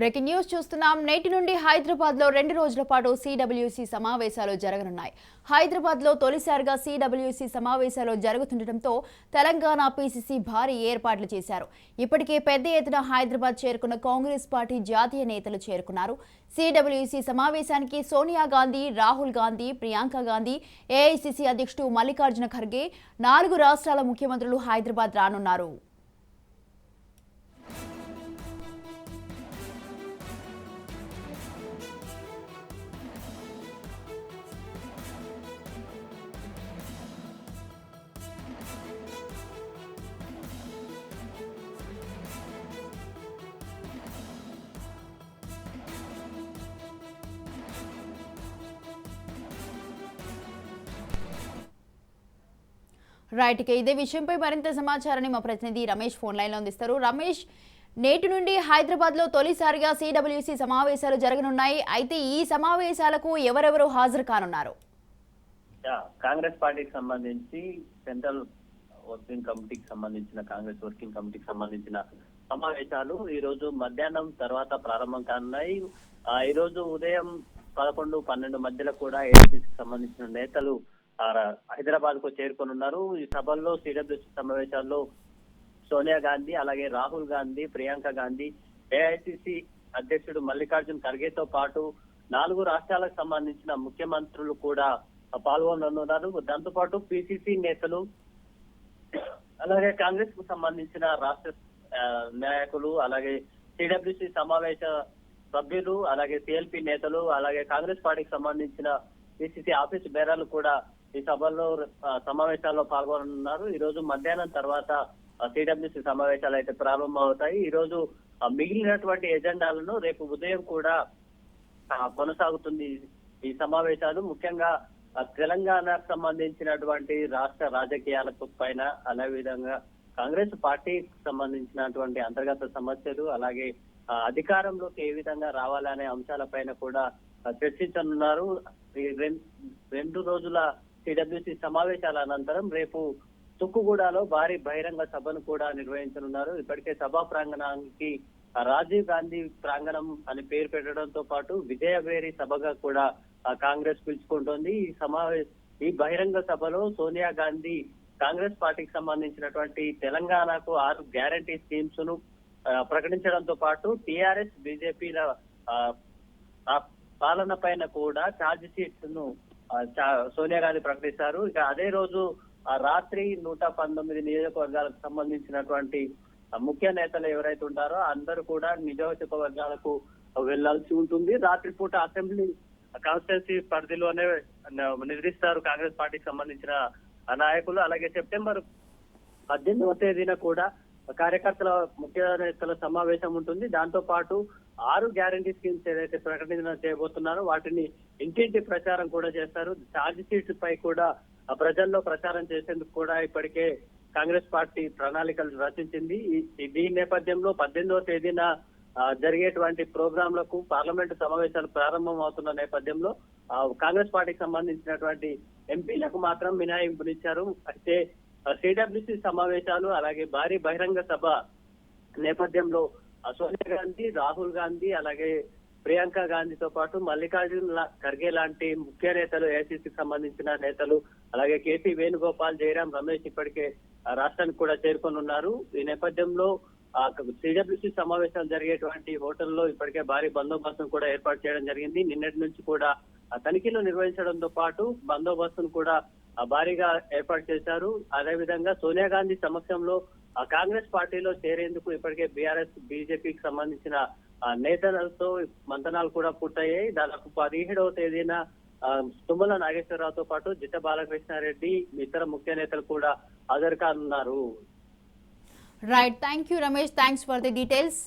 Breaking news చూస్తున్నాం. నేటి నుండి హైదరాబాద్ లో 2 రోజుల పాటు సిడబ్ల్యూసి సమావేశాలు జరగనున్నాయి. హైదరాబాద్ లో తొలిసారిగా సిడబ్ల్యూసి సమావేశాలు జరుగుతుండటంతో తెలంగాణ పిసిసి భారీ ఏర్పాట్లు చేశారు. ఇప్పటికే పెద్ద ఎత్తున హైదరాబాద్ చేరుకున్న కాంగ్రెస్ పార్టీ జాతీయ నేతలు చేరుకున్నారు. సిడబ్ల్యూసి సమావేశానికి సోనియా గాంధీ, రాహుల్ గాంధీ, ప్రియాంక గాంధీ, ఏఐసిసి అధ్యక్షుడు మల్లికార్జున ఖర్గే, 4 రాష్ట్రాల ముఖ్యమంత్రులు హైదరాబాద్ రానున్నారు. రైట్, ఇక ఇదే విషయంపై మరింత సమాచారాన్ని మా ప్రతినిధి రమేష్ ఫోన్ లైన్లో అందిస్తారు. రమేష్, నేటి నుండి హైదరాబాద్ లో తొలిసారిగా సిడబ్ల్యూసి సమావేశాలు జరగనున్నాయి. అయితే ఈ సమావేశాలకు ఎవరెవరు హాజరు కానున్నారు? కాంగ్రెస్ పార్టీకి సంబంధించి సెంట్రల్ వర్కింగ్ కమిటీకి సంబంధించిన కాంగ్రెస్ వర్కింగ్ కమిటీకి సంబంధించిన సమావేశాలు ఈ రోజు మధ్యాహ్నం తర్వాత ప్రారంభం కానున్నాయి. ఈ రోజు ఉదయం 11-12 మధ్యలో కూడా ఏఐసిసికి సంబంధించిన నేతలు హైదరాబాద్ కు చేరుకోనున్నారు. ఈ సభల్లో సిడబ్ల్యూసి సమావేశాల్లో సోనియా గాంధీ, అలాగే రాహుల్ గాంధీ, ప్రియాంక గాంధీ, ఏఐసిసి అధ్యక్షుడు మల్లికార్జున్ ఖర్గేతో పాటు 4 రాష్ట్రాలకు సంబంధించిన ముఖ్యమంత్రులు కూడా పాల్గొననున్నారు. దాంతో పాటు పిసిసి నేతలు, అలాగే కాంగ్రెస్ కు సంబంధించిన రాష్ట్ర నాయకులు, అలాగే సిడబ్ల్యూసి సమావేశ సభ్యులు, అలాగే సిఎల్పి నేతలు, అలాగే కాంగ్రెస్ పార్టీకి సంబంధించిన పిసిసి ఆఫీస్ బేరాలు కూడా ఈ సభల్లో సమావేశాల్లో పాల్గొననున్నారు. ఈ రోజు మధ్యాహ్నం తర్వాత సిడబ్ల్యూసి సమావేశాలు అయితే ప్రారంభమవుతాయి. ఈ రోజు మిగిలినటువంటి ఎజెండాలను రేపు ఉదయం కూడా కొనసాగుతుంది ఈ సమావేశాలు. ముఖ్యంగా తెలంగాణకు సంబంధించినటువంటి రాష్ట్ర రాజకీయాలకు పైన, అదే విధంగా కాంగ్రెస్ పార్టీకి సంబంధించినటువంటి అంతర్గత సమస్యలు, అలాగే అధికారంలోకి ఏ విధంగా రావాలనే అంశాలపైన కూడా చర్చించనున్నారు. ఈ 2 రోజుల సిడబ్ల్యూసి సమావేశాల అనంతరం రేపు తుక్కుగూడలో భారీ బహిరంగ సభను కూడా నిర్వహించనున్నారు. ఇప్పటికే సభా ప్రాంగణానికి రాజీవ్ గాంధీ ప్రాంగణం అని పేరు పెట్టడంతో పాటు విజయవేరి సభగా కూడా కాంగ్రెస్ పిలుచుకుంటోంది. ఈ బహిరంగ సభలో సోనియా గాంధీ కాంగ్రెస్ పార్టీకి సంబంధించినటువంటి తెలంగాణకు 6 గ్యారంటీ స్కీమ్స్ ను ప్రకటించడంతో పాటు టిఆర్ఎస్, బీజేపీల పాలన పైన కూడా ఛార్జ్ షీట్స్ ను సోనియా గాంధీ ప్రకటిస్తారు. ఇక అదే రోజు రాత్రి 119 నియోజకవర్గాలకు సంబంధించినటువంటి ముఖ్య నేతలు ఎవరైతే ఉంటారో అందరూ కూడా నియోజకవర్గాలకు వెళ్లాల్సి ఉంటుంది. రాత్రిపూట అసెంబ్లీ కాన్స్టిట్యున్సీ పరిధిలోనే నిర్వహిస్తారు కాంగ్రెస్ పార్టీకి సంబంధించిన నాయకులు. అలాగే సెప్టెంబర్ 18వ తేదీన కూడా కార్యకర్తల ముఖ్య నేతల సమావేశం ఉంటుంది. దాంతో పాటు 6 గ్యారంటీ స్కీమ్స్ ఏదైతే ప్రకటన చేయబోతున్నారో వాటిని ఇంటింటి ప్రచారం కూడా చేస్తారు. ఛార్జ్ షీట్స్ పై కూడా ప్రజల్లో ప్రచారం చేసేందుకు కూడా ఇప్పటికే కాంగ్రెస్ పార్టీ ప్రణాళికలు రచించింది. దీని నేపథ్యంలో 18వ తేదీన జరిగేటువంటి ప్రోగ్రాంలకు పార్లమెంటు సమావేశాలు ప్రారంభం అవుతున్న నేపథ్యంలో కాంగ్రెస్ పార్టీకి సంబంధించినటువంటి ఎంపీలకు మాత్రం మినహాయింపునిచ్చారు. అయితే సిడబ్ల్యూసి సమావేశాలు, అలాగే భారీ బహిరంగ సభ నేపథ్యంలో సోనియా గాంధీ, రాహుల్ గాంధీ, అలాగే ప్రియాంక గాంధీతో పాటు మల్లికార్జున్ ఖర్గే లాంటి ముఖ్య నేతలు, ఏఐసిసికి సంబంధించిన నేతలు, అలాగే కేసీ వేణుగోపాల్, జయరాం రమేష్ ఇప్పటికే రాష్ట్రానికి కూడా చేరుకొనున్నారు. ఈ నేపథ్యంలో సిడబ్ల్యూసి సమావేశాలు జరిగేటువంటి హోటల్లో ఇప్పటికే భారీ బందోబస్తును కూడా ఏర్పాటు చేయడం జరిగింది. నిన్నటి నుంచి కూడా తనిఖీలు నిర్వహించడంతో పాటు బందోబస్తును కూడా భారీగా ఏర్పాటు చేశారు. అదేవిధంగా సోనియా గాంధీ సమక్షంలో కాంగ్రెస్ పార్టీలో చేరేందుకు ఇప్పటికే బీఆర్ఎస్, బీజేపీకి సంబంధించిన నేతలతో మంతనాలు కూడా పూర్తయ్యాయి. దాదాపు 17వ తేదీన తుమ్మల నాగేశ్వరరావుతో పాటు జిట్ట బాలకృష్ణారెడ్డి, ఇతర ముఖ్య నేతలు కూడా హాజరు కానున్నారు. Right, thank you Ramesh, thanks for the details.